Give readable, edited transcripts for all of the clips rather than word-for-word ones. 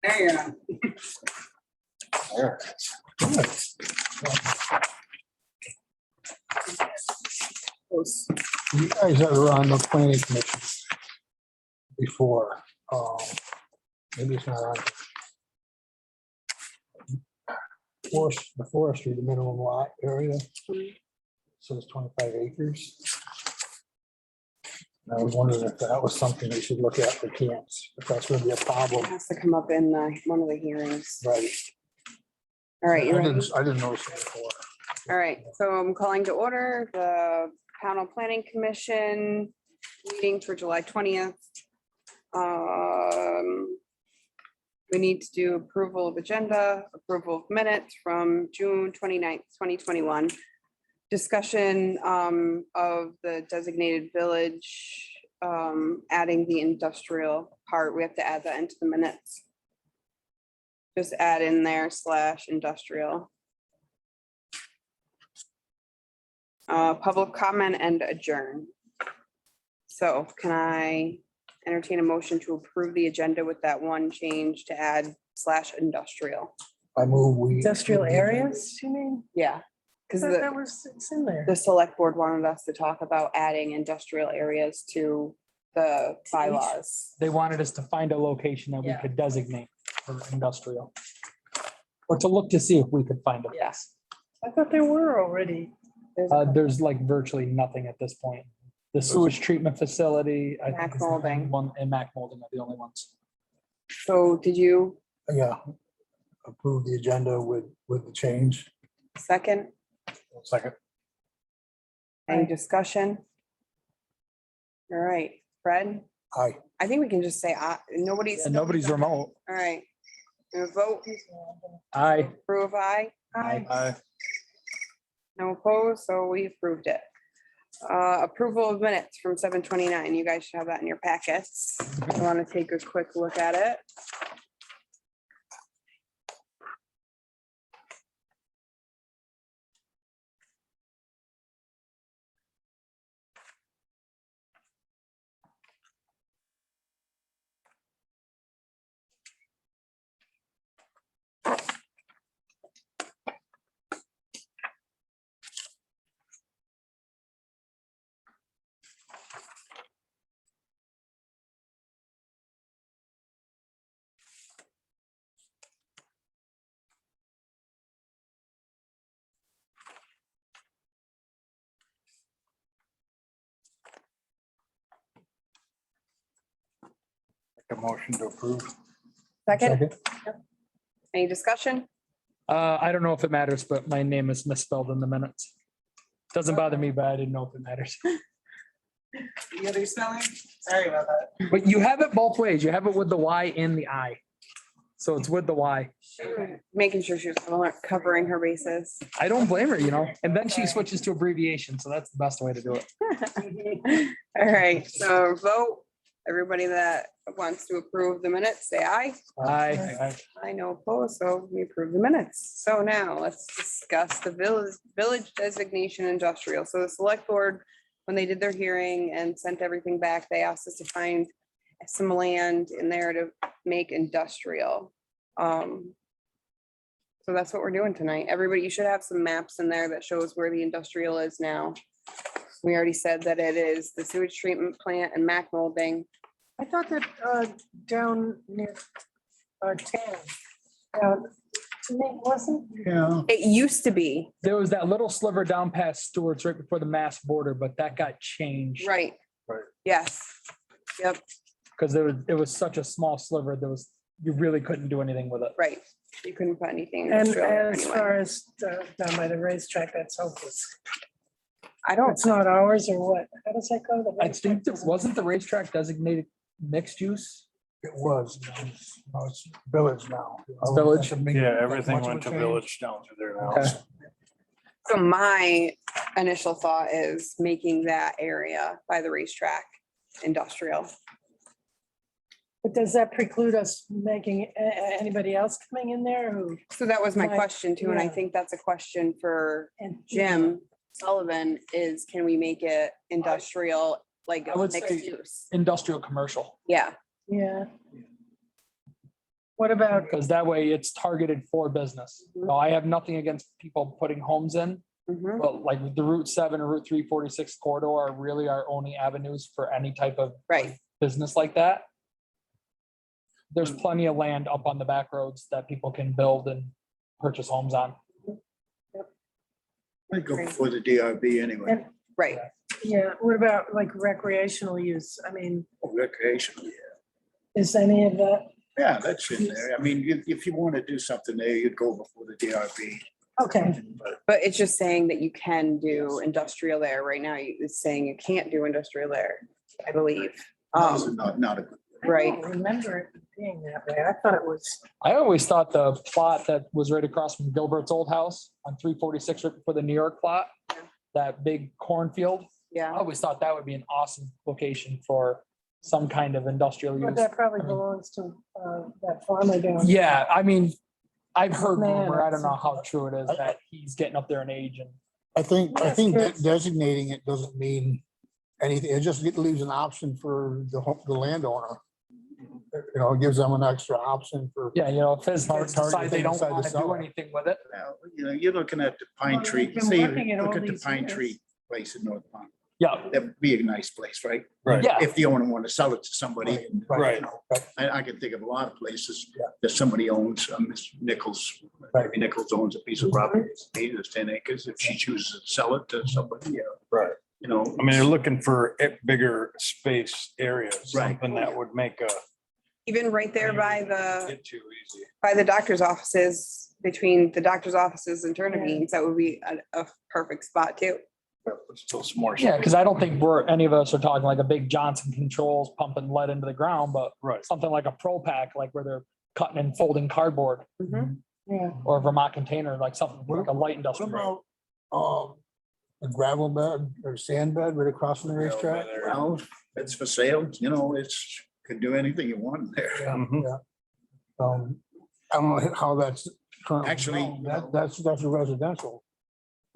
There you go. There. You guys are on the planning commission before. Maybe it's not on. The forestry, the minimum lot area. Says 25 acres. And I was wondering if that was something we should look at for camps, if that's going to be a problem. It has to come up in one of the hearings. Right. All right, you I ready? didn't notice it before. All right, so I'm calling to order the Pownal Planning Commission meeting for July 20th. We need to do approval of agenda, approval of minutes from June 29th, 2021. Discussion of the designated village, adding the industrial part. We have to add that into the minutes. Just add in there / industrial. Public comment and adjourn. So can I entertain a motion to approve the agenda with that one change to add / industrial? I move we. Industrial areas, you mean? Yeah, because That was, it's in there. the select board wanted us to talk about adding industrial areas to the bylaws. They wanted us to find a location that we Yeah. could designate for industrial. Or to look to see if we could find it. Yes. I thought there were already. There's like virtually nothing at this point. The sewage treatment facility. I think Mac is the only molding. One and Mac molding are the only ones. So did you Yeah. Approve the agenda with the change. second? Second. Any discussion? All right, Fred, Aye. I think we can just say, nobody's. And nobody's remote. All right. Gonna vote, Aye. approve, aye. Aye. No opposed, so we approved it. Approval of minutes from 7:29. You guys should have that in your packets. I want to take a quick look at it. A motion to approve. Second, any discussion? I don't know if it matters, but my name is misspelled in the minutes. Doesn't bother me, but I didn't know if it matters. The other spelling? Sorry about that. But you have it both ways. You have it with the Y and the I. So it's with the Y. Making sure she was covering her bases. I don't blame her, and then she switches to abbreviation. So that's the best way to do it. All right, so vote. Everybody that wants to approve the minutes, say aye. Aye. I know opposed, so we approve the minutes. So now let's discuss the village designation industrial. So the select board, when they did their hearing and sent everything back, they asked us to find some land in there to make industrial. So that's what we're doing tonight. Everybody, you should have some maps in there that shows where the industrial is now. We already said that it is the sewage treatment plant and Mac molding. I thought that down near our town, to me, wasn't? Yeah. It used to be, There was that little sliver down past Stewart's right before the Mass border, but that got changed. right? Right. Yes. Yep, Because it was such a small sliver, you really couldn't do anything with it. right. You couldn't put anything And industrial there as anyway. far as down by the racetrack, that's hopeless. I don't, It's not ours or what? How does that go? The I racetrack think that doesn't- wasn't the racetrack designated mixed use. It was. No, it's village now. It's village? Yeah, everything went to village down through there now. Okay. so my initial thought is making that area by the racetrack industrial. But does that preclude us making anybody else coming in there who? So that was my Right, question too, and I yeah. think that's a question for and- Jim Sullivan is, can we make it industrial, like I would mixed say- use? Industrial commercial. Yeah, Yeah, What about, because that way it's targeted for business. So I have nothing against people putting homes in, Mhm. but like the Route 7 or Route 346 corridor are really our only avenues for any type of Right. business like that. There's plenty of land up on the back roads that people can build and purchase homes on. I go before the DRB anyway, and, Right. yeah, what about like recreational use? I mean, recreational. is any of that? Yeah, that's in there. I mean, if you want to do something there, you'd go before the DRB. Okay, But But it's just saying that you can do industrial there. Right now, it's saying you can't do industrial there, I believe. it's not a good. I Right. don't remember it being that way. I thought it was, I always thought the plot that was right across from Gilbert's old house on 346 right before the New York plot, that big cornfield, I Yeah. always thought that would be an awesome location for some kind of industrial but use. that probably I mean- belongs to that farmer down. Yeah, I mean, I've heard Man, rumor, I that's- don't know how true it is, that he's getting up there in age and I think That's good. designating it doesn't mean anything. It just leaves an option for the landowner. You know, it gives them an extra option for. yeah, you know, if his Hard kids target decide they thing don't inside the want to do cellar. anything with it. Now, you know, you're looking at the Well, pine tree. they've been See, working it all look at the these pine years. tree place in North Pond. Yeah, That would be a nice place, right? Right. yeah, If the owner want to sell it to somebody. Right. I can think of a lot of places Yeah. that somebody owns, Mr. Nichols, Right. maybe Nichols owns a piece of property, it's 10 acres. If she chooses to sell it to somebody, Right. you know. I mean, you're looking for bigger space areas, Right. something that would make a. Even right there by Get too easy. the doctor's offices, between the doctor's offices and Turnavines, that would be a perfect spot too. But still some more. yeah, because I don't think any of us are talking like a big Johnson Controls pumping lead into the ground, but Right. something like a Pro Pack, like where they're cutting and folding cardboard, Mhm. Yeah, or a Vermont container, like something like a light What industrial. about, a gravel bed or sand bed right across from the racetrack? Well, it's for sale, you know, it's, could do anything you want there. Mhm. Yeah. I don't know how that's currently. Actually, zoned. That's a residential,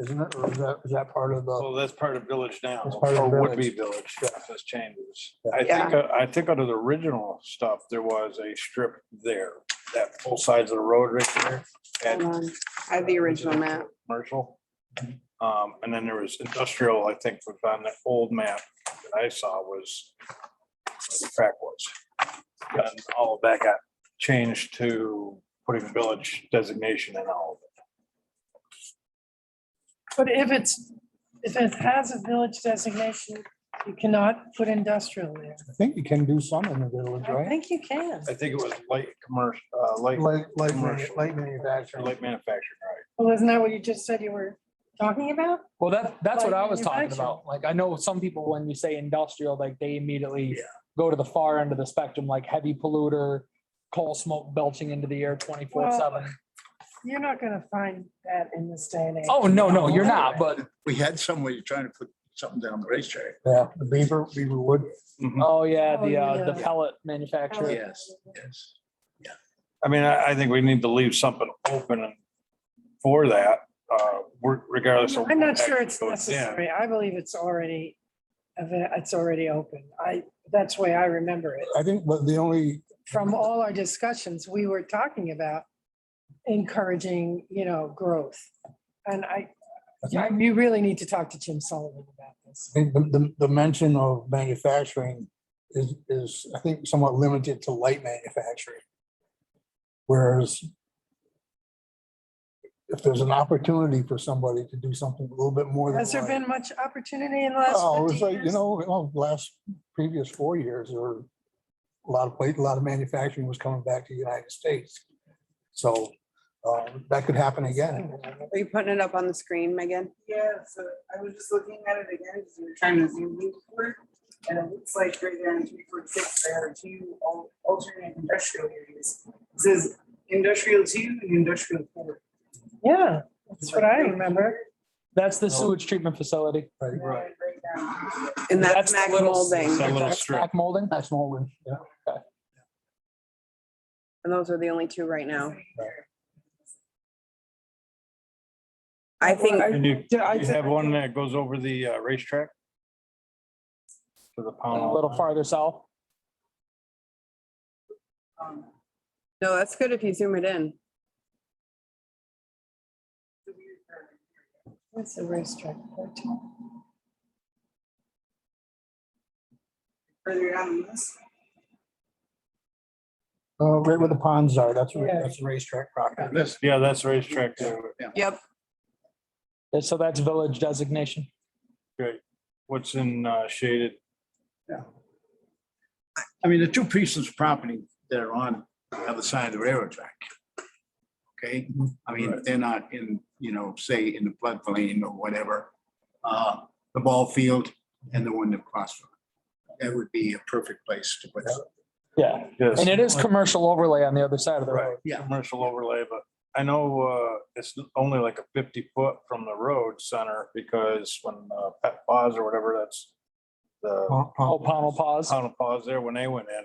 isn't it? Or is that part of the, Well, that's part of village now, That's part of or would be village. village, if this changes. Yeah. I think under the original stuff, there was a strip there, that both sides of the road right there. Hold on. I have the original map. Commercial. And then there was industrial, I think, was on the old map that I saw was where the track was. And all of that got changed to putting village designation in all of it. but if it has a village designation, you cannot put industrial there. I think you can do some in the village, I right? think you can. I think it was light commercial, light commercial. Light manufacturing. light manufacturing, right? Well, isn't that what you just said you were talking about? Well, that's what Light I was talking manufacturing. about. Like, I know some people, when you say industrial, like they immediately Yeah. go to the far end of the spectrum, like heavy polluter, coal smoke belching into the air 24/7. You're not gonna find that in this day and age. Oh, no, you're not, but, We had somewhere you're trying to put something down the racetrack. Yeah, the beaver wood. Mhm. oh, yeah, Oh, the yeah. pellet manufacturer. Yes, yes. I mean, I think we need to leave something open and for that, regardless of. I'm not sure it's Yeah. necessary. I believe it's already open. That's the way I remember it. I think, but the only, From all our discussions, we were talking about encouraging, growth. And you really need to talk to Jim Sullivan about this. I think the mention of manufacturing is, I think, somewhat limited to light manufacturing. Whereas if there's an opportunity for somebody to do something a little bit more than. Has there light- been much opportunity in the last Oh, 50 it's like, years? last previous 4 years, or a lot of manufacturing was coming back to the United States. So that could happen again. Are you putting it up on the screen, Megan? Yeah, so I was just looking at it again, because we were trying to zoom in for it. And it looks like right there in 346, there are two alternate industrial areas. It says industrial 2 and industrial 4. Yeah, that's what I remember. That's the sewage treatment facility. Right. Right now. And that's the Mac little- molding. That little That's strip. Mac molding. That's Nolan, yeah. And those are the only two right now. I think, And you I have one that goes over the racetrack? To the A Pownal. little farther south. No, that's good if you zoom it in. What's the racetrack? Further down on this. Right where the ponds are, that's, Yeah. that's the racetrack property. This, Yeah, that's racetrack there. Yep. And so that's village designation. Great. What's in shaded? I mean, the two pieces of property that are on the other side of the railroad track. Okay, I mean, they're not in, say in the floodplain or whatever. The ball field and the one across from it. That would be a perfect place to put it. Yeah. Yes. And it is commercial overlay on the other side of the road. Yeah. Commercial overlay, but I know it's only like a 50 foot from the road center because when Pet Paws or whatever, that's the Oh, Pownal Pause. Pound of Paws there, when they went in,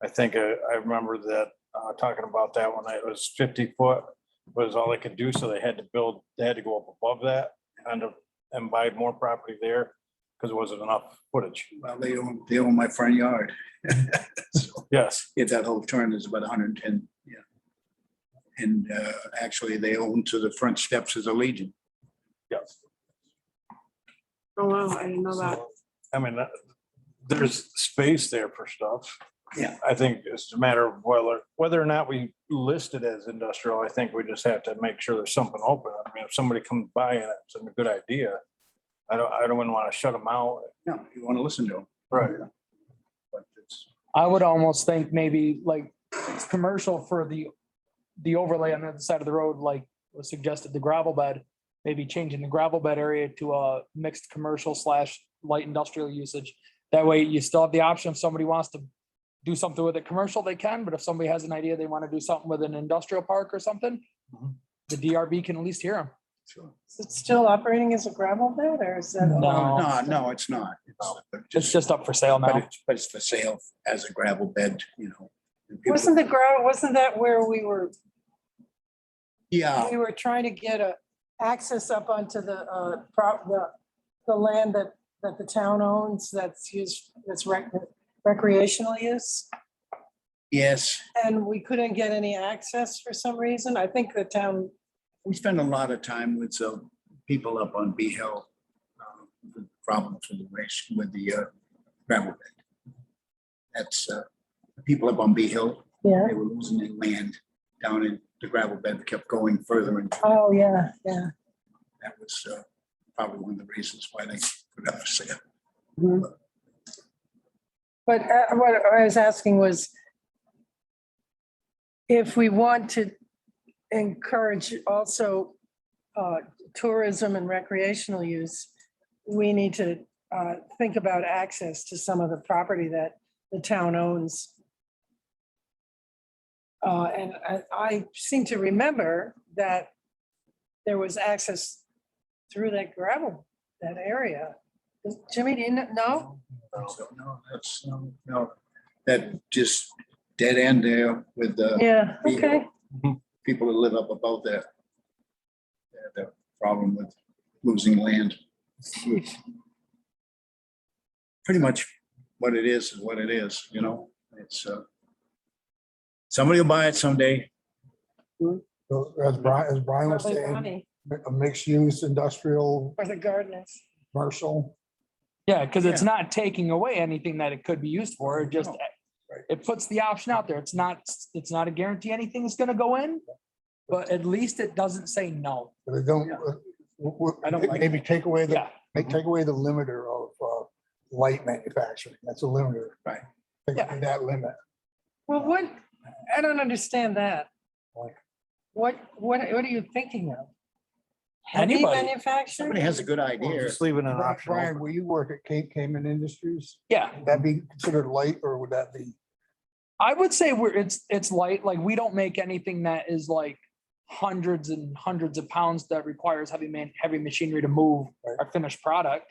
I think I remember that talking about that when it was 50 foot was all they could do. So they had to go up above that and buy more property there because it wasn't enough footage. Well, they own my front yard. So, Yes. if that whole turn is about 110, yeah. And actually, they own to the front steps as a Legion. Yes. Oh, wow, I didn't know that. I mean, there's space there for stuff. Yeah. I think it's a matter of whether or not we list it as industrial. I think we just have to make sure there's something open. I mean, if somebody comes by and it's a good idea, I don't want to shut them out. No, you want to listen to them. Right. But it's, I would almost think maybe like it's commercial for the overlay on the other side of the road, like was suggested, the gravel bed, maybe changing the gravel bed area to a mixed commercial / light industrial usage. That way you still have the option if somebody wants to do something with it commercial, they can, but if somebody has an idea, they want to do something with an industrial park or something, the DRB can at least hear them. sure. Is it still operating as a gravel bed or is that? No. No, it's not. It's just up for sale But now. it's for sale as a gravel bed, and people- Wasn't that where we were Yeah, trying to get a access up onto the land that the town owns that's used, that's recreational use? yes. And we couldn't get any access for some reason. I think the town, We spend a lot of time with people up on Bee Hill. The problems with the race, with the gravel bed. That's people up on Bee Hill. yeah. They were losing their land down in the gravel bed, kept going further, and Oh, yeah, yeah. that was probably one of the reasons why they put up for sale. But what I was asking was if we want to encourage also tourism and recreational use, we need to think about access to some of the property that the town owns. And I seem to remember that there was access through that gravel, that area. Jimmy, do you know? So, no, that's, no, that just dead end there with the Yeah, okay. people that live up above there. They have the problem with losing land. Pretty much what it is what it is, it's, somebody will buy it someday. So as Brian was Probably saying, Bonnie a mixed use, industrial, or the gardeners. commercial. Yeah, because it's Yeah. not taking away anything that it could be used for. It just, No, right. it puts the option out there. It's not a guarantee anything's gonna go in, but at least it doesn't say no. But they don't, I don't like maybe take away the, Yeah. take away the limiter of light manufacturing. That's a limiter. Right. Take away Yeah. that limit. Well, I don't understand that. Like- What are you thinking of? Heavy Anybody. manufacturing? Somebody has a good idea. Just leaving an Brian, option Brian, open. will you work at Cape Cayman Industries? Yeah, Would that be considered light or would that be? I would say it's light, like we don't make anything that is like hundreds and hundreds of pounds that requires heavy machinery to move Right. our finished product.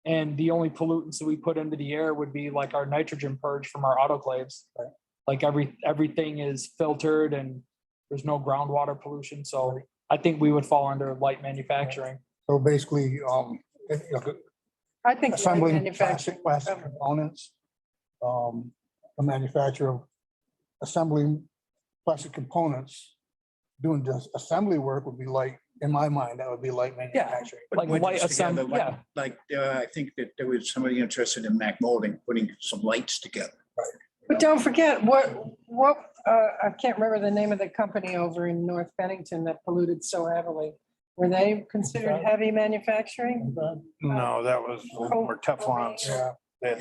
And the only pollutants that we put into the air would be like our nitrogen purge from our autoclaves. Right. Like everything is filtered and there's no groundwater pollution. So I think we would fall under light manufacturing. So basically, I think light assembling manufacturing. plastic components, the manufacture of assembling plastic components, doing just assembly work would be light, in my mind, that would be light manufacturing. Put Like widgets light together, assembly, like- yeah. Like, I think that there was somebody interested in Mac molding, putting some lights together. But don't forget, I can't remember the name of the company over in North Bennington that polluted so heavily. Were they considered heavy manufacturing? No, that was more Teflons. Yeah,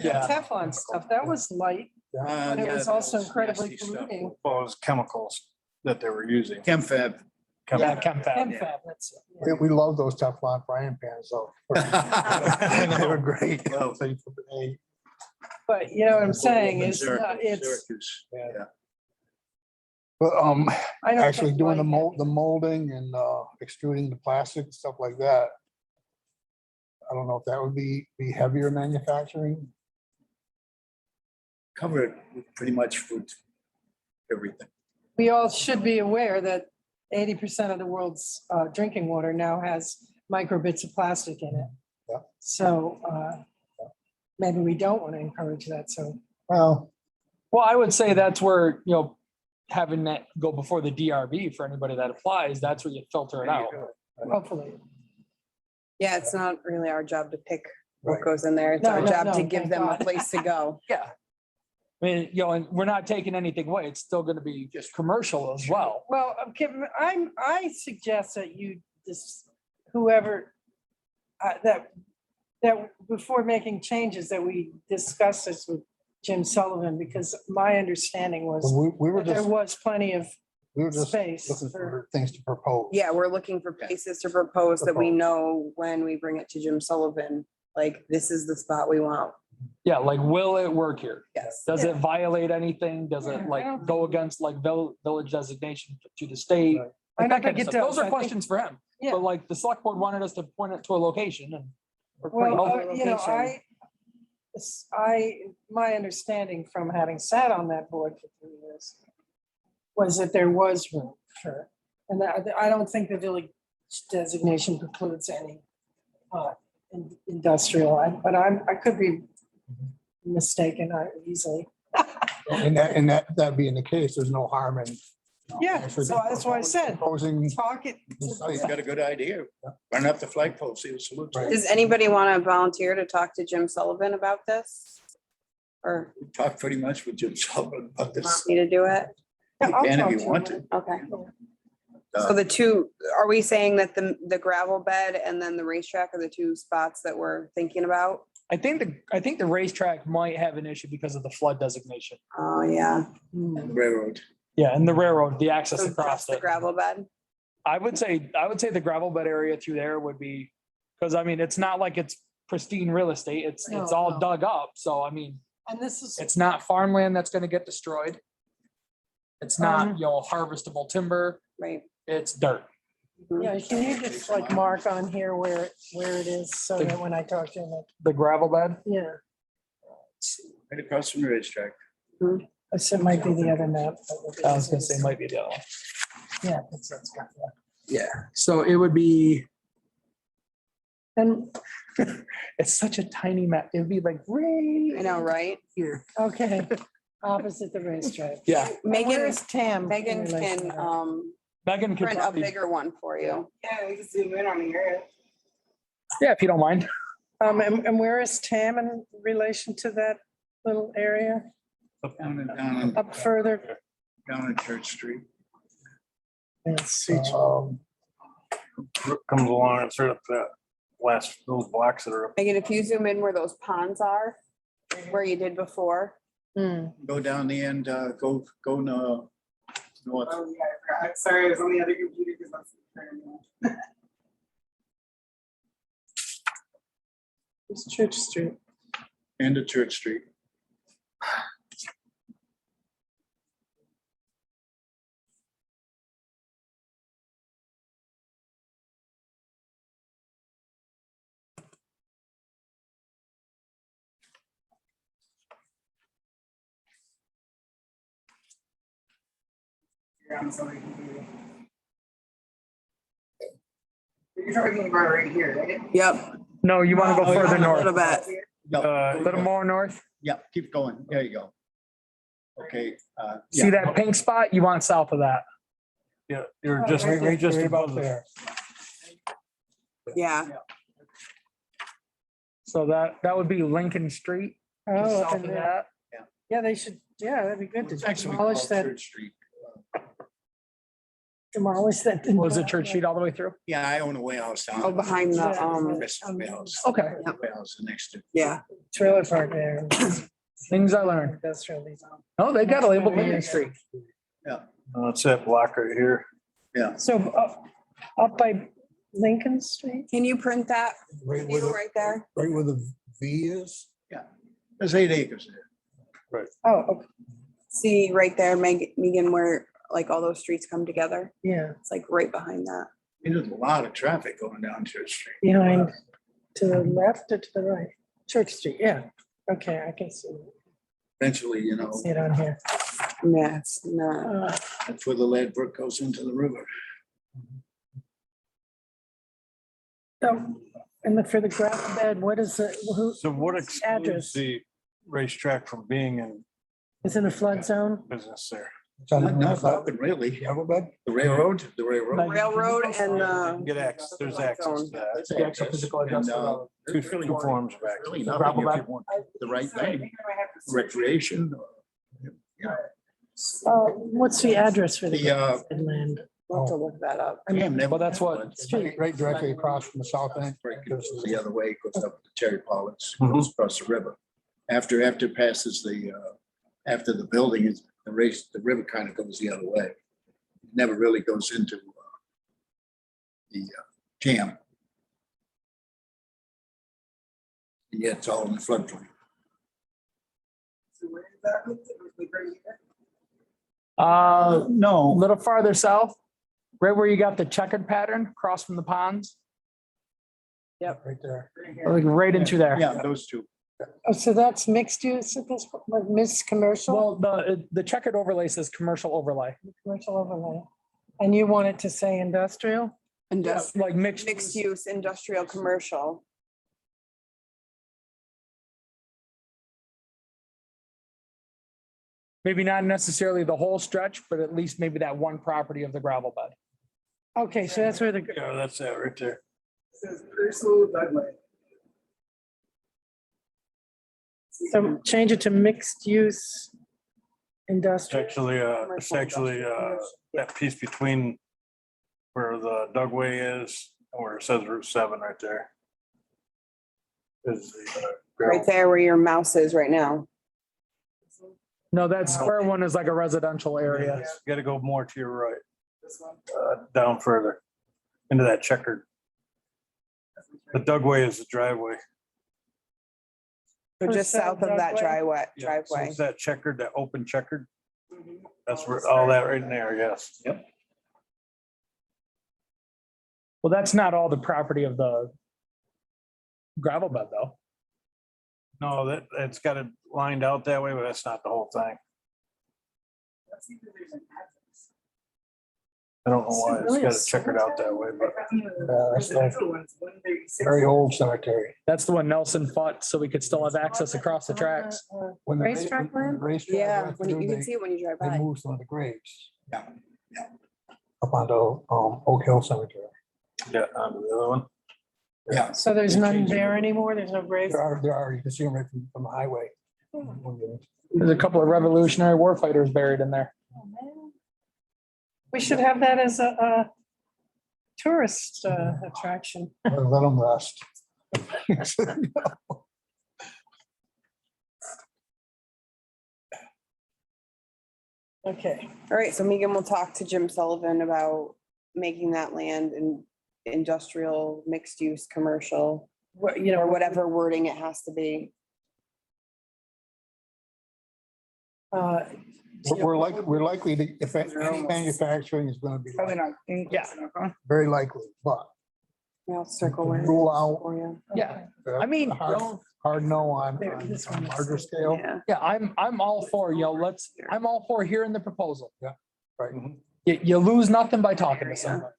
Yeah. Teflon stuff, that was light, but it Yeah, was that also was incredibly nasty stuff. polluting. Well, it was chemicals that they were using. Chem-fab. Yeah, chem fab. Chem-fab, that's it. we love those Teflon frying pans, though. They were great. Well, But you know what I'm saying is, it's, Syracuse, yeah. But, I don't. actually think doing the light- molding and, extruding the plastic, stuff like that. I don't know if that would be heavier manufacturing. Cover it pretty much with everything. We all should be aware that 80% of the world's drinking water now has microbits of plastic in it. Yeah. So maybe we don't want to encourage that, so. Well, Well, I would say that's where, having that go before the DRB for anybody that applies, that's where you filter it out. Hopefully. Yeah, it's not really our job to pick what Right. goes in there. It's No, our no, job to no, give thank them a God. place to go. Yeah. I mean, and we're not taking anything away. It's still gonna be just commercial as well. Well, okay, I suggest that you, whoever, that before making changes, that we discuss this with Jim Sullivan, because my understanding was we were that there just, was plenty of we were just space looking for, for things to propose. Yeah, we're looking for places to propose that we know when we bring it to Jim Sullivan, like, this is the spot we want. Yeah, like, will it work here? Yes. Does it violate anything? Does Yeah, it I like don't go against like village designation to the state? Right. I Like don't that kind think of it stuff. does. Those I are think- questions for him. Yeah. But like the select board wanted us to point it to a location and. we're well, pointing- you know, location. my understanding from having sat on that board for 3 years was that there was room for, and I don't think the village designation precludes any industrial, but I could be mistaken easily. And that being the case, there's no harm in. Yeah, so that's why I said, Proposing. talk it. He's got a good idea. Run up the flagpole, see what salute. Right. Does anybody want to volunteer to talk to Jim Sullivan about this? Or We talked pretty much with Jim Sullivan about want this. me to do it? Yeah, I'll And talk if to you want him. to. Okay. So the two, are we saying that the gravel bed and then the racetrack are the two spots that we're thinking about? I think the racetrack might have an issue because of the flood designation. Oh, yeah. Railroad. Yeah, and the railroad, the access So across just the it. gravel bed? I would say the gravel bed area through there would be, because I mean, it's not like it's pristine real estate. It's No, all no. dug up. So I mean, And this is, it's not farmland that's gonna get destroyed. It's not, harvestable timber. Right. It's dirt. yeah, can you just like mark on here where it is, so that when I talk to him, The gravel bed. yeah, Right across from the racetrack. it might be the other map. I was gonna say might be the other one. Yeah. that's got that. Yeah. So it would be, And, it's such a tiny map. It'd be like right. I know, right? Here. okay, opposite the racetrack. Yeah. Megan, Where's Tam? Megan in relation can to that? Megan could print a probably, bigger one for you. Yeah, we can zoom in on here. yeah, if you don't mind. And where is Tam in relation to that little area? Down Up further? on Church Street. Let's see. Comes along and sort of that those blocks that are up. Megan, if you zoom in where those ponds are, where you did before. Hmm. Go down the end, go north. Oh, yeah, I forgot. Sorry, I was on the other computer because that's. It's Church Street. End of Church Street. You're on somebody's computer. You're talking about right here, right? Yep. No, you want to go Oh, further yeah. A little north, bit. No, a little more north. Yeah, keep going. There you go. Okay. See yeah. that pink spot? You want south of that. Yeah, you're Oh, just, right there. just Right about above there. there. Yeah, So that would be Lincoln Street. just Oh, south and of that- that. yeah, they should, yeah, that'd be good to It's actually demolish called that, Church Street. demolish that. Was it Church Street all the way through? Yeah, I own a warehouse down. oh, behind the, Rest of the warehouse. Okay. Warehouse next to. yeah, Trailer park there. Things I learned. Industrial zone. Oh, they got a label Lincoln Street. That's that block right here. So up by Lincoln Street? can you print that Right where view the, right there? right where the V is. There's 8 acres there. Oh, okay, See right there, Megan, where like all those streets come together? yeah, It's like right behind that. There's a lot of traffic going down Church Street. behind, to the left or to the right? Church Street, yeah. Okay, I can see Eventually, you know, it on here. Yeah, it's not. that's where the lead brook goes into the river. So, and for the gravel bed, what is it, who, So what excludes Address. the racetrack from being in is it a flood zone? business there? It's on the Not north side. nothing really. Gravel bed? The railroad, the railroad. Like- Railroad and, Get access, there's access to that. That's The actual physical address And, of Two there's really two forms of really access. nothing Gravel if back. you want the right thing, recreation. What's the address for the The, land? We'll have to look that up. I mean, Well, that's what- Right directly across from the south end. Goes the other way, goes up to Terry Pollard's, Mhm. goes across the river. After it passes the, after the building is, the river kind of goes the other way. It never really goes into the jam. And yet it's all in the floodplain. So where is that? Like right here? A No. little farther south, right where you got the checkered pattern across from the ponds, Right there. Right here. like right into there. Yeah, those two. oh, so that's mixed use at this, point, like mixed commercial, Well, the checkered overlay says commercial overlay. commercial overlay? And you want it to say industrial? Like mixed. Mixed use, industrial, commercial. Maybe not necessarily the whole stretch, but at least maybe that one property of the gravel bed. Okay, so that's where the, Yeah, that's that right there. It says personal Dudley. so change it to mixed use It's industrial. actually, that piece between where the Dugway is and where it says Route 7 right there. Is the, Right there where your mouse is right now. No, that square one is like a residential area. Got to go more to your right, This one. down further into that checkered. The Dugway is the driveway. So just Percent south of that driveway? Yeah, so driveway. it's that checkered, that open checkered. Mhm. That's where, all that right in there, yes. Yep. Well, that's not all the property of the gravel bed, though. No, it's got it lined out that way, but that's not the whole thing. Let's see if there's an address. I don't know why it's Really a got it checkered out that way, but That's the Residential one's 136. very old cemetery. That's the one Nelson fought, so we could still have access across the tracks. When the Racetrack when the land? racetrack Yeah, went when you through, can see it when you drive They by. moved some of the graves. Yeah, Up onto Oak Hill Cemetery. yeah, onto the other one. yeah. So there's none there anymore? There's no graves? There are, you can see them right from the highway. When you- There's a couple of Revolutionary War fighters buried in there. We should have that as a tourist attraction. Let them rest. Okay, All right, so Megan will talk to Jim Sullivan about making that land in industrial, mixed use, commercial, what, you know, or whatever wording it has to be. uh, We're likely to, if any manufacturing is gonna be Probably not. Yeah. very likely, but I'll circle where. rule out. for you. Yeah, I mean, Hard no on There, this on one. larger scale. Yeah, yeah, I'm all for, I'm all for hearing the proposal. Right. You lose nothing by talking to someone.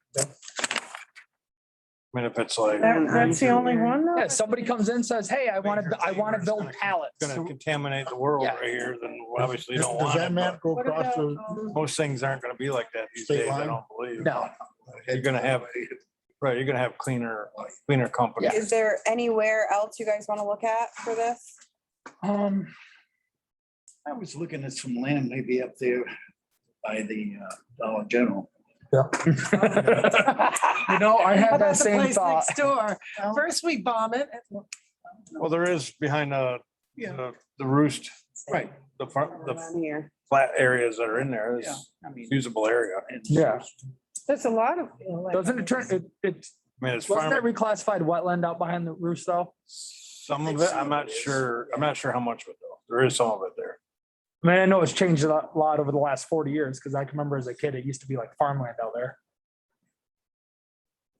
I mean, if it's like, That's the only one though? Yeah, somebody comes in, says, hey, I want to build pallets. gonna contaminate the world Yeah. right here, then we obviously don't Does want that it. map but go What across about, the? Most things aren't gonna be like that these State days, I line? don't believe. No. You're gonna have, right, you're gonna have cleaner companies. Is there anywhere else you guys want to look at for this? I was looking at some land maybe up there by the Dollar General. You know, I How had about that the same place thought. next door? First we bomb it. Well, there is behind Yeah. the roost, Right. the front, the Around here. flat areas that are in there Yeah, is I mean. usable area. Yeah. There's a lot of. like- Doesn't it turn, it's, I mean, it's wasn't that farm, reclassified wetland out behind the roost though? some of it, I'm not sure how much of it though. There is some of it there. I mean, I know it's changed a lot over the last 40 years, because I can remember as a kid, it used to be like farmland out there.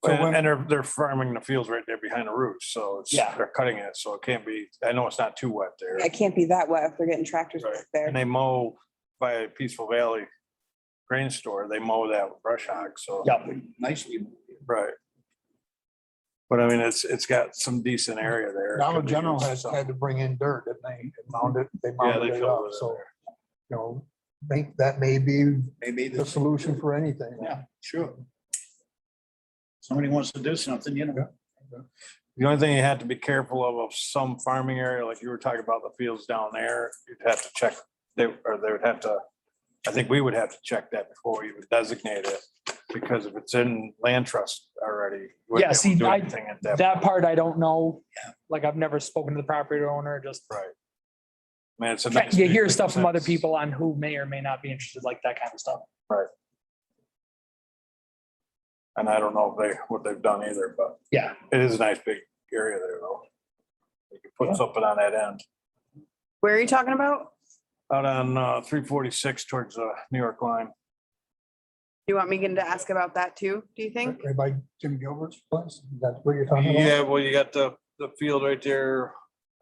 So when- And they're farming the fields right there behind the roost, so it's, Yeah. they're cutting it, so it can't be, I know it's not too wet there. It can't be that wet if they're getting tractors Right. back there. And they mow by Peaceful Valley grain store, they mow that with brush hog, so. Yep. Nicely. Right. But I mean, it's got some decent area there. Dollar General had to bring in dirt, didn't they? They Yeah, mounted they it filled up, it in so, there. you know, think that may be Maybe the the solution for anything. Yeah, sure. Somebody wants to do something, you know. The only thing you have to be careful of some farming area, like you were talking about the fields down there, you'd have to check, they would have to, I think we would have to check that before we would designate it. Because if it's in land trust already. you wouldn't Yeah, be able to see, do I- anything at that. That part I don't know. Yeah. Like I've never spoken to the property owner, just Right. Man, it's a nice. you hear big stuff from other fence. people on who may or may not be interested, like that kind of stuff. And I don't know if what they've done either, but Yeah. it is a nice big area there though. You could put something on that end, Where are you talking about? out on 346 towards the New York line. You want Megan to ask about that too, do you think? Right by Jim Gilbert's place, that's what you're talking about? Yeah, well, you got the field right there.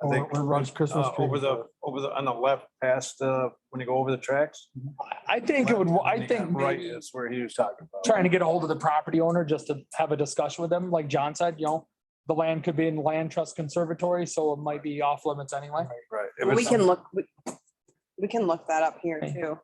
I Or think where runs Christmas tree? over the, on the left past, when you go over the tracks. I think it would, I think Right, maybe that's where he was talking about. trying to get a hold of the property owner just to have a discussion with them, like John said, you know, the land could be in land trust conservatory, so it might be off limits anyway. Right. If Well, we it's- can look, we can look that up here too.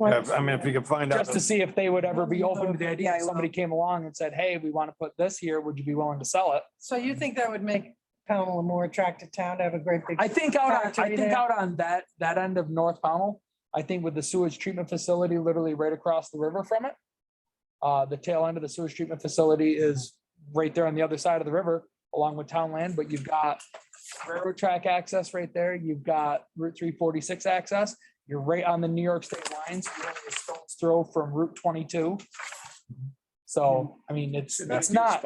yeah, I mean, if you can find out. Just to see if they would ever be open to the Yeah, idea, I if somebody came along and said, hey, we want to put this here, would you be willing to sell it? So you think that would make Pownal a more attractive town to have a great big. I think Factory there. out on that end of North Pownell, I think with the sewage treatment facility literally right across the river from it. The tail end of the sewage treatment facility is right there on the other side of the river, along with town land, but you've got railroad track access right there. You've got Route 346 access. You're right on the New York State lines. You're only a stone's throw from Route 22. So, I mean, it's not,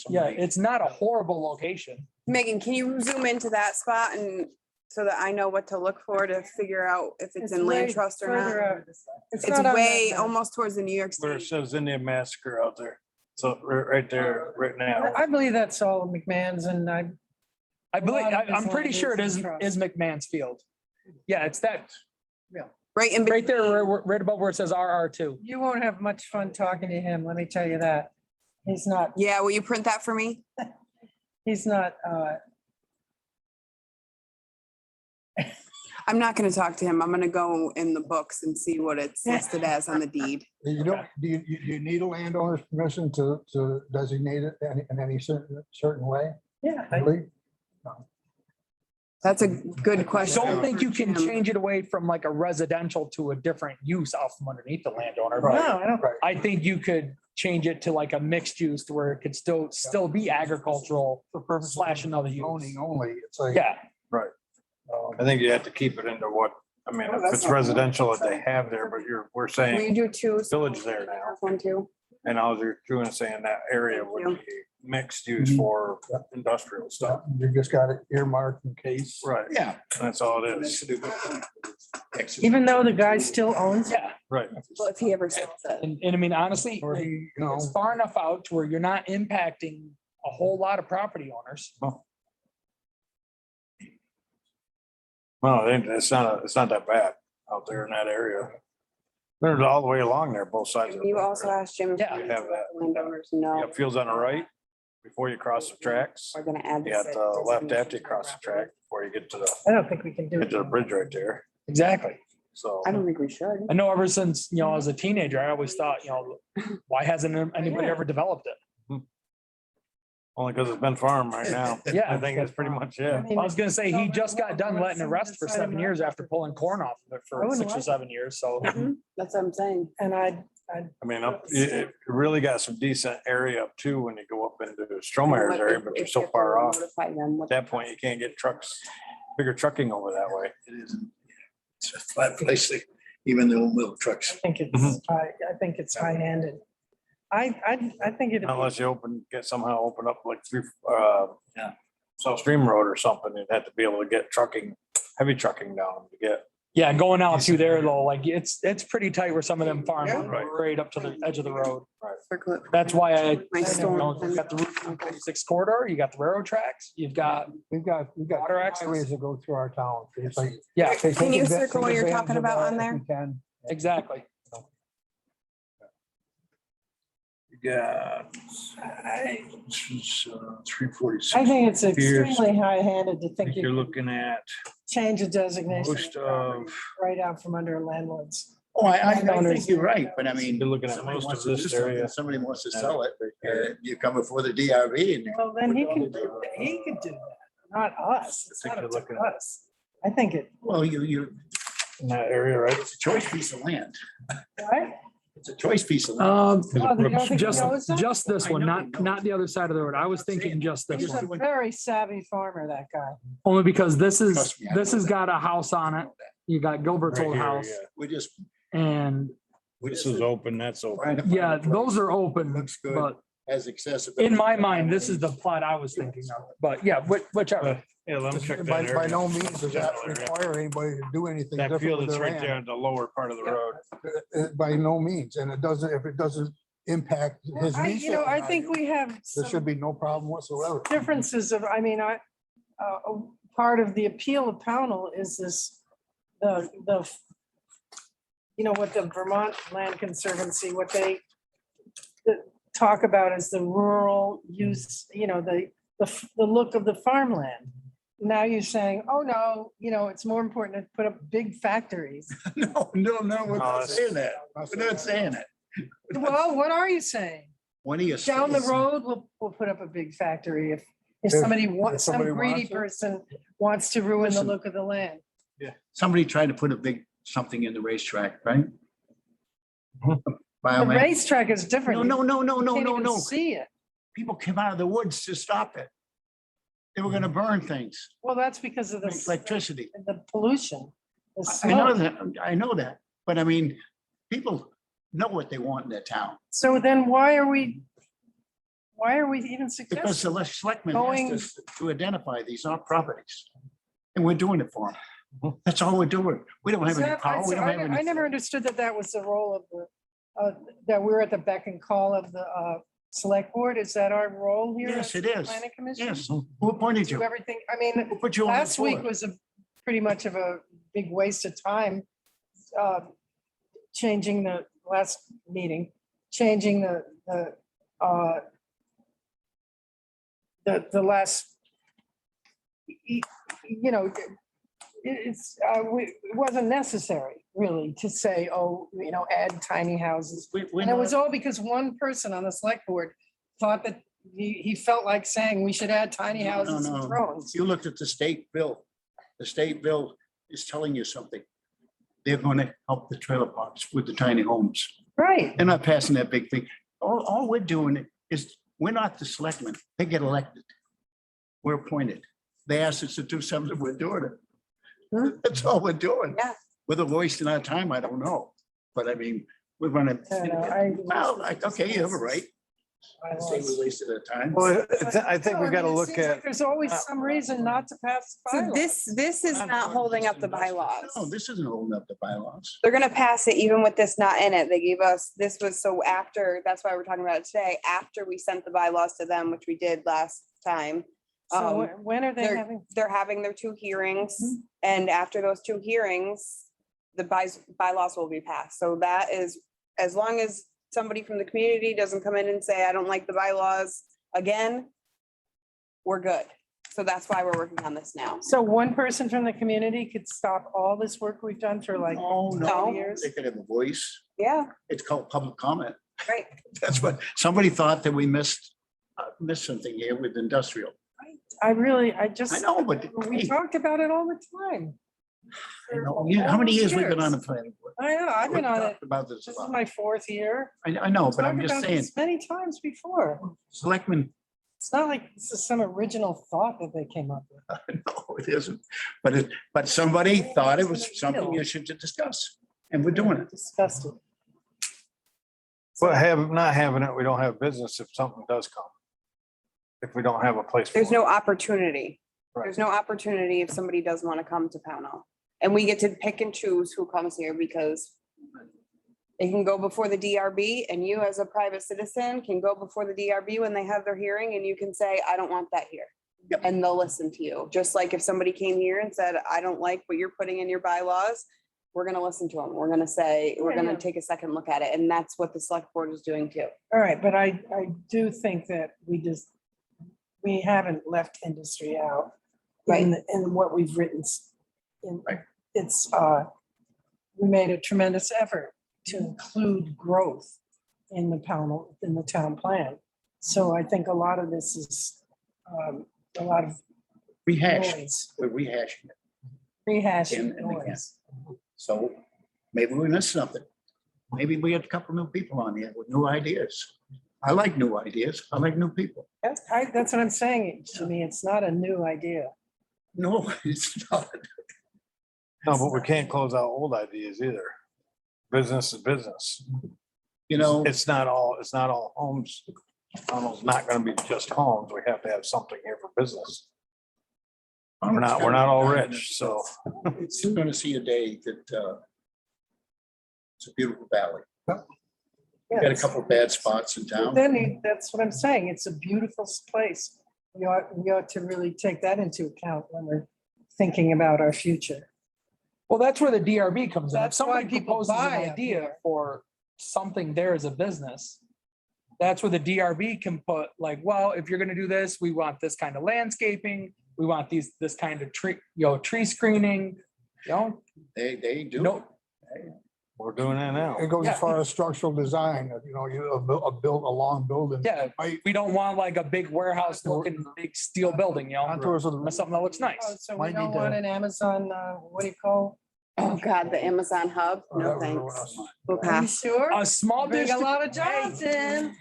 yeah, it's not a horrible location. Megan, can you zoom into that spot and so that I know what to look for to figure out if it's in land way trust or further not? out. It's not on that way map. almost towards the New York Where it State. says Indian massacre out there. So right there, right now. I believe that's all McMahon's and I believe, lot of this I'm pretty land sure it is is trust. McMahon's Field. Yeah, it's that, Right in, right there, right above where it says RR2. you won't have much fun talking to him, let me tell you that. He's not, yeah, will you print that for me? he's not, I'm not gonna talk to him. I'm gonna go in the books and see what it's listed as on the deed. You don't, do you need a landowner's permission to designate it in any certain way? yeah. Really? That's a good I question. don't think you can Jim. change it away from like a residential to a different use out from underneath the landowner. No, But I don't, Right. I think you could change it to like a mixed use to where it could still be agricultural slash another use. Zoning only, it's like. Yeah, I think you have to keep it into what, I mean, Oh, if that's it's not- residential that they have there, but we're Will saying you do two? village there now. One, two. And all you're doing is saying that area would be mixed use for industrial stuff. You just got it earmarked in case. Right. Yeah. That's all it is. even though the guy still owns it. yeah. Right. Well, if he ever sells it. And I mean, honestly, Or he, you know, it's far enough out to where you're not impacting a whole lot of property owners. No, it's not that bad out there in that area. They're all the way along there, both sides. of the You road, also right? asked Jim. if Yeah. he Have that. Landowners You know. got fields on the right, before you cross the tracks. We're gonna add. You got the left after you cross the track before you get to I don't think we can do get it. to the bridge right there. Exactly. So. I don't think we should. I know ever since, as a teenager, I always thought, why hasn't anybody ever developed it? Only because it's been farmed right now. Yeah. I think that's pretty much it. I mean, I was gonna say, he just got done letting it rest for Some of the 7 years after pulling corn off of it I for wouldn't 6 or like 7 years, so. Mhm, that's what I'm saying. And I mean, it really got some decent area up too when you go up into Stromeier's area, but you're so far off. Notify them what- At that point, you can't get trucks, bigger trucking over that way. It isn't. It's a flat place, even the old mill trucks. think it's, I think it's high-handed. I think it. Unless you somehow open up like through, Yeah. South Stream Road or something, you'd have to be able to get heavy trucking down to get. Yeah, going out through there though, like it's pretty tight where some of them farms Yeah. are right up to the edge of the road. Circle it. That's why My you storm. got the Route 46 corridor, you got the railroad tracks, you've got, We've got Water access. highways that go through our town. It's like- yeah, they Can take you adva- circle what take you're advantage talking of about that on if there? we can. exactly. You got. This is 346. I think it's Here's- extremely high-handed to I think think you're you looking at change a designation most of, right out from under landlords. Oh, I think you're right, but I mean. You're looking at somebody most wants of to do this something, area. Somebody wants to sell it, you come before the DRB and. Well, then he could do that, not us. It's I think not up you're to looking at- us. I think it, Well, you, in that area, right? it's a choice piece of land. right? It's a choice piece of land. Oh, you don't think he Just knows that? this I one, know he not knows. the other side of the road. I was thinking just this He's a one. very savvy farmer, that guy. Only because this Trust me, I has know that. got a house on it. You got Gilbert's Right old here, house yeah. We just. and This is open, that's open. trying to find yeah, a place those are open, Looks good. but As accessibility. in my mind, this is the plot I was thinking of. But yeah, whichever. Yeah, let me check that By area. no means does that General area. require anybody to do anything That different field with is their right there land. in the lower part of the road. By no means, and if it doesn't impact his I resale think value, we have there should some be no problem whatsoever. differences of, part of the appeal of Pownal is this, what the Vermont Land Conservancy, what they talk about as the rural use, the look of the farmland. Now you're saying, oh, no, it's more important to put up big factories. No, we're No, not that's- saying that. We're not saying it. Well, what are you saying? When are you? Down the road, we'll put up a big factory if somebody wants, some somebody greedy wants it. person wants to ruin the Listen. look of the land. Somebody tried to put a big something in the racetrack, right? The Biomass. racetrack is different. No, You can't even no. See it. People came out of the woods to stop it. They were gonna burn things, Well, that's because of make electricity. the pollution. the I know smoke. that, I know that, but I mean, people know what they want in their town. So then why are we even Because suggesting? the selectmen Going- asked us to identify these properties. And we're doing it for them. That's all we're doing. We don't have any power. We don't have I any. never understood that was the role of that we're at the beck and call of the select board. Is that our role here? Yes, as it the is. Planning commission? Yes, who appointed Do you? everything. I mean, Who put you on? the last week board? was pretty much of a big waste of time. Changing the last meeting, changing the last, it wasn't necessary really to say, oh, add tiny houses. We're And it was not- all because one person on the select board thought that he felt like saying we should add tiny houses and No. drones. You looked at the state bill. The state bill is telling you something. They're gonna help the trailer parks with the tiny homes. Right. They're not passing that big thing. All we're doing is, we're not the selectmen. They get elected. We're appointed. They asked us to do something, we're doing it. That's all we're doing. Yeah. Whether we're wasting our time, I don't know. But I mean, we're gonna, well, okay, you're right. I say we wasted our time. Well, I think we No, gotta it look seems like at, There's always some reason not to pass. So bylaws. this is not holding up the bylaws. No, this isn't holding up the bylaws. They're gonna pass it even with this not in it. They gave us, this was so after, that's why we're talking about it today, after we sent the bylaws to them, which we did last time. So when are they they're- having? They're having their 2 hearings, and after those 2 hearings, the bylaws will be passed. So that is, as long as somebody from the community doesn't come in and say, I don't like the bylaws, again, we're good. So that's why we're working on this now. So one person from the community could stop all this work we've done for like Oh, No. no, years? they could have a voice. Yeah, It's called public comment. right. That's what, somebody thought that we missed something here with industrial. I just, I know, but we hey, talked about it all the time. I know. Yeah, how many years we've been on the planning board? I know, I've been We've on it. talked about this a This is lot. my 4th year. I know, but I'm Talked just about saying, this many times before. selectmen, It's not like this is some original thought that they came up with. no, it isn't. But somebody thought it was something you should discuss, and we're doing it. Discussed it. But not having it, we don't have business if something does come. If we don't have a place. for There's it. no opportunity. Right. There's no opportunity if somebody does want to come to Pownal. And we get to pick and choose who comes here because they can go before the DRB and you as a private citizen can go before the DRB when they have their hearing and you can say, I don't want that here. Yep. And they'll listen to you. Just like if somebody came here and said, I don't like what you're putting in your bylaws, we're gonna listen to them. We're gonna say, we're Yeah, gonna yeah. take a second look at it. And that's what the select board is doing too. All right, but I do think that we haven't left industry out in what we've written. Right. It's, we made a tremendous effort to include growth in the Pownal, in the town plan. So I think a lot of this is a lot of Rehash, noise, we're rehashing it. rehashing And again. noise. So maybe we missed something. Maybe we had a couple new people on here with new ideas. I like new ideas. I like new people. That's what I'm saying, Jimmy. It's not a new idea. No, it's not. No, but we can't close out old ideas either. Business is business. You know, It's not all homes. It's not gonna be just homes. We have to have something here for business. We're not all rich, so. it's going to see a day that it's a beautiful valley. We got a couple of bad spots in town. That's what I'm saying. It's a beautiful place. We ought to really take that into account when we're thinking about our future. Well, that's where the DRB comes in. If That's why somebody people proposes buy an up idea here. for something there as a business, that's where the DRB can put like, well, if you're gonna do this, we want this kind of landscaping, we want this kind of tree screening, They do. No. We're doing that now. It goes Yeah. as far as structural design, a long building. Yeah, Right. we don't want like a big warehouse looking big steel building, Contours of the Something that looks Oh, nice. so we Might don't need to- want an Amazon, what do you call? Oh God, the Amazon hub. No That was really thanks. nice. We'll Are you pass. sure? A small Bring a district. lot of jobs in.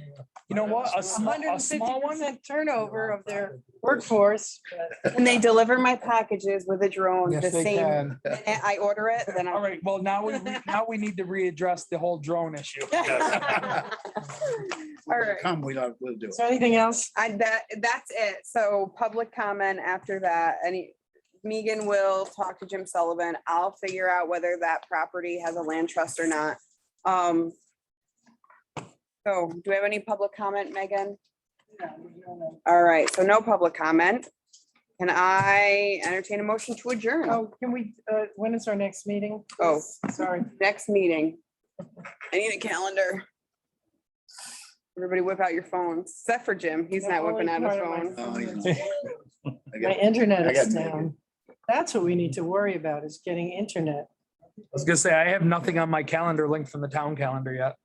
You know what? A small one. 150% turnover of their workforce. When they deliver my packages with a drone, the Yes, they same, can. minute I order it, then All I. right, well, now we need to readdress the whole drone issue. All right. Come, we'll do Is it. there anything else? That's it. So public comment after that, Megan will talk to Jim Sullivan. I'll figure out whether that property has a land trust or not. So do we have any public comment, Megan? All right, so no public comment. Can I entertain a motion to adjourn? Oh, can we, when is our next meeting? Oh. Sorry. Next meeting. I need a calendar. Everybody whip out your phones, except for Jim. He's not whipping out his phone. Oh, you know. I My got- internet I got is Megan. down. That's what we need to worry about is getting internet. I was gonna say, I have nothing on my calendar linked from the town calendar yet.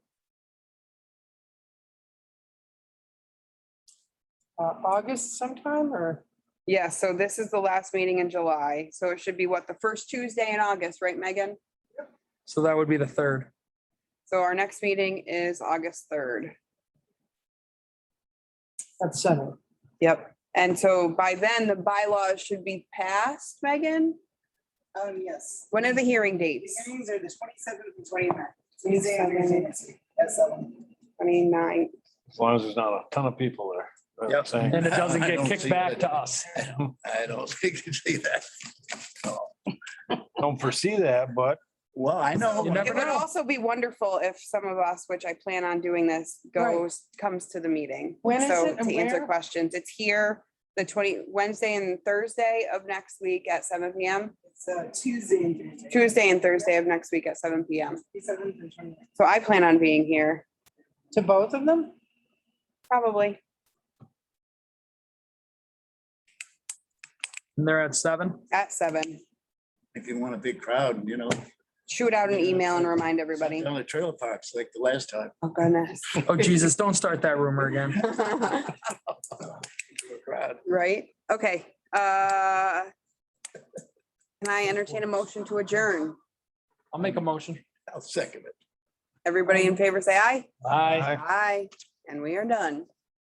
August sometime or? Yeah, so this is the last meeting in July. So it should be what, the first Tuesday in August, right, Megan? So that would be the 3rd. So our next meeting is August 3rd. That's 7. Yep. And so by then, the bylaws should be passed, Megan? Oh, yes. When are the hearing The dates? hearings are the 27th and 29th. Tuesday and Thursday next week at 7. 29. As long as there's not a ton of people there. That's what I'm saying. And it doesn't I get don't kicked see back that. to us. I don't think you see that. Don't foresee that, but Well, I know. You never It would know. also be wonderful if some of us, which I plan on doing this, comes to the meeting. When is So it and to answer where? questions, it's here, Wednesday and Thursday of next week at 7 PM. It's Tuesday and Thursday. Tuesday and Thursday of next week at 7 PM. 27th and 29th. So I plan on being here, To both of them? probably. And they're at 7. at 7. If you want a big crowd, you know. Shoot out an email and remind everybody. Down the trailer parks like the last time. Oh, goodness. Oh, Jesus, don't start that rumor again. Right? Okay. Can I entertain a motion to adjourn? I'll make a motion. I'll second it. Everybody in favor, say aye. Aye. Aye. And we are done.